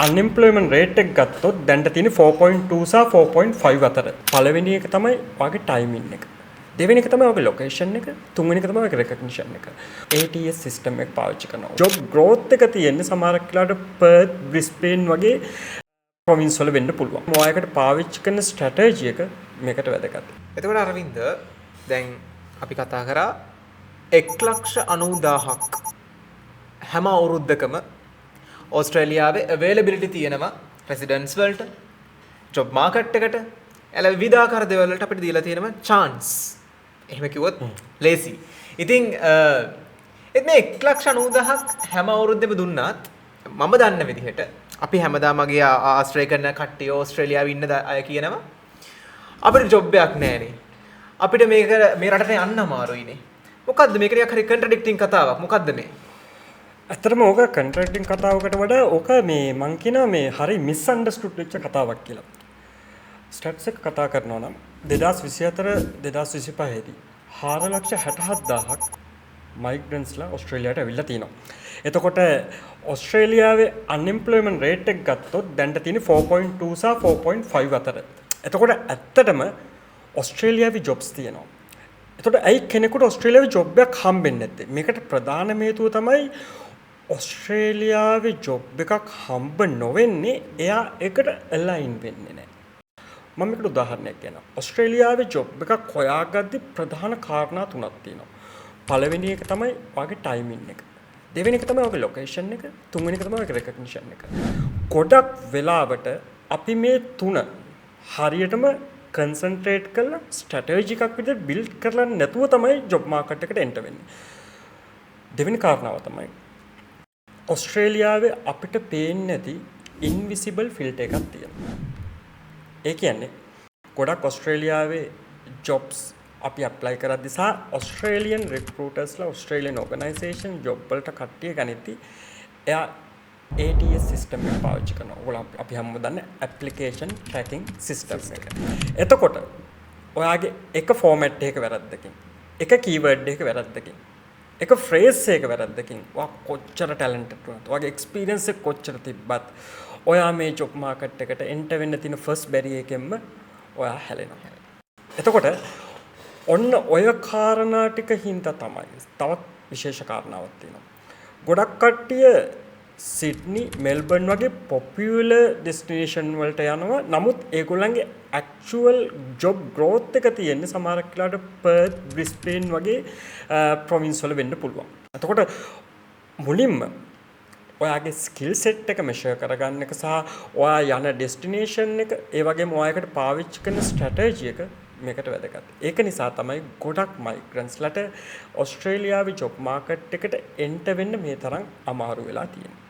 අන්එම්ප්ලොයිමන්ට් rate එක ගත්තොත් දැන්ට තියෙන 4.2 සහ 4.5 අතර. පළවෙනි එක තමයි ඔයාගේ ටයිමින් එක. දෙවෙනි එක තමයි ඔයාගේ ලොකේෂන් එක. තුන්වෙනි එක තමයි ඔයාගේ රෙකග්නිෂන් එක. ATS සිස්ටම් එක පාවිච්චි කරනවා. ජොබ් growth එක තියෙන්නේ සමහරක් වෙලාවට පර්ත්, බ්‍රිස්බේන් වගේ ප්‍රොවින්ස් වල වෙන්න පුළුවන්. ඔයාලකට පාවිච්චි කරන ස්ට්‍රැටජි එක මේකට වැදගත්. එතකොට අරවින්ද දැන් අපි කතා කරා 1,90,000ක් හැම අවුරුද්දකම ඕස්ට්‍රේලියාවේ අවේලබිලිටි තියෙනවා රෙසිඩන්ට්ස් වලට ජොබ් මාකට් එකට එල විවිධාකාර දේවල් වලට අපිට දීලා තියෙනවා chance. එහෙම කිව්වොත් ලේසි. ඉතින් මේ 1,90,000ක් හැම අවුරුද්දෙම දුන්නාත් මම දන්න විදිහට අපි හැමදාම මගේ ආශ්‍රය කරන කට්ටිය ඕස්ට්‍රේලියාවේ ඉන්න අය කියනවා අපිට ජොබ් එකක් නැහැනේ. අපිට මේක මේ රටට යන්න අමාරුයිනේ. මොකද්ද මේක ටිකක් හරි කන්ට්‍රඩික්ටිං කතාවක්. මොකද්ද මේ? ඇත්තටම ඕක කන්ට්‍රඩික්ටිං කතාවකට වඩා ඕක මේ මං කියනවා මේ හරි මිස්අන්ඩර්ස්ටුඩ් වෙච්ච කතාවක් කියලා. ස්ටැට්ස් එක කතා කරනවා නම් 2024 2025 දී 4,67,000ක් මයිග්‍රන්ට්ස්ලා ඕස්ට්‍රේලියාවට ඇවිල්ලා තිනවා. එතකොට ඕස්ට්‍රේලියාවේ අන්එම්ප්ලොයිමන්ට් රේට් එක ගත්තොත් දැන්ට තියෙන 4.2 සහ 4.5 අතර. එතකොට ඇත්තටම ඕස්ට්‍රේලියාවේ ජොබ්ස් තියෙනවා. එතකොට ඇයි කෙනෙකුට ඕස්ට්‍රේලියාවේ ජොබ් එකක් හම්බෙන්නේ නැත්තේ? මේකට ප්‍රධානම හේතුව තමයි ඕස්ට්‍රේලියාවේ ජොබ් එකක් හම්බ නොවෙන්නේ එයා ඒකට අලයින් වෙන්නේ නැහැ. මම මේකට උදාහරණයක් කියන්නම්. ඕස්ට්‍රේලියාවේ ජොබ් එකක් හොයාගද්දි ප්‍රධාන කාරණා තුනක් තියෙනවා. පළවෙනි එක තමයි ඔයාගේ ටයිමින් එක. දෙවෙනි එක තමයි ඔයාගේ ලොකේෂන් එක. තුන්වෙනි එක තමයි ඔයාගේ රෙකග්නිෂන් එක. ගොඩක් වෙලාවට අපි මේ තුන හරියටම කන්සන්ට්‍රේට් කරලා ස්ට්‍රැටජි එකක් විදිහට බිල්ඩ් කරලා නැතුව තමයි ජොබ් මාකට් එකට එන්ටර් වෙන්නේ. දෙවෙනි කාරණාව තමයි ඕස්ට්‍රේලියාවේ අපිට පේන්නේ නැති ඉන්විසිබල් ෆිල්ටර් එකක් තියෙනවා. ඒ කියන්නේ ගොඩක් ඕස්ට්‍රේලියාවේ ජොබ්ස් අපි ඇප්ලයි කරද්දි සහ ඕස්ට්‍රේලියන් රික්‍රූටර්ස්ලා ඕස්ට්‍රේලියන් ඕගනයිසේෂන් ජොබ් වලට කට්ටිය ගනිද්දි එයා ATS සිස්ටම් එක පාවිච්චි කරනවා. ඔයගොල්ලෝ අපි හැමෝම දන්නේ ඇප්ලිකේෂන් ට්‍රැකින් සිස්ටම් එක. එතකොට ඔයාගේ එක ෆෝමැට් එකක වැරද්දකින්, එක කීවර්ඩ් එකක වැරද්දකින්, එක ෆ්‍රේස් එකක වැරද්දකින් ඔයා කොච්චර ටැලන්ටඩ් වුණත්, ඔයාගේ එක්ස්පීරියන්ස් එක කොච්චර තිබ්බත් ඔයා මේ ජොබ් මාකට් එකට එන්ටර් වෙන්න තියෙන ෆස්ට් බැරියර් එකෙන්ම ඔයා හැලෙනවා. එතකොට ඔන්න ඔය කාරණා ටික හින්දා තමයි තවත් විශේෂ කාරණාවක් තියෙනවා. ගොඩක් කට්ටිය සිඩ්නි, මෙල්බර්න් වගේ පොපියුලර් ඩෙස්ටිනේෂන් වලට යනවා. නමුත් ඒගොල්ලන්ගේ ඇක්චුවල් ජොබ් growth එක තියෙන්නේ සමහරක් වෙලාවට පර්ත්, බ්‍රිස්බේන් වගේ ප්‍රොවින්ස් වල වෙන්න පුළුවන්. එතකොට මුලින්ම ඔයාගේ ස්කිල් සෙට් එක මෙෂර් කරගන්න එක සහ ඔයා යන ඩෙස්ටිනේෂන් එක ඒ වගේම ඔයාලකට පාවිච්චි කරන ස්ට්‍රැටජි එක මේකට වැදගත්. ඒක නිසා තමයි ගොඩක් මයිග්‍රන්ට්ස්ලාට ඕස්ට්‍රේලියාවේ ජොබ් මාකට් එකට එන්ටර් වෙන්න මේ තරම් අමාරු වෙලා තියෙන්නේ.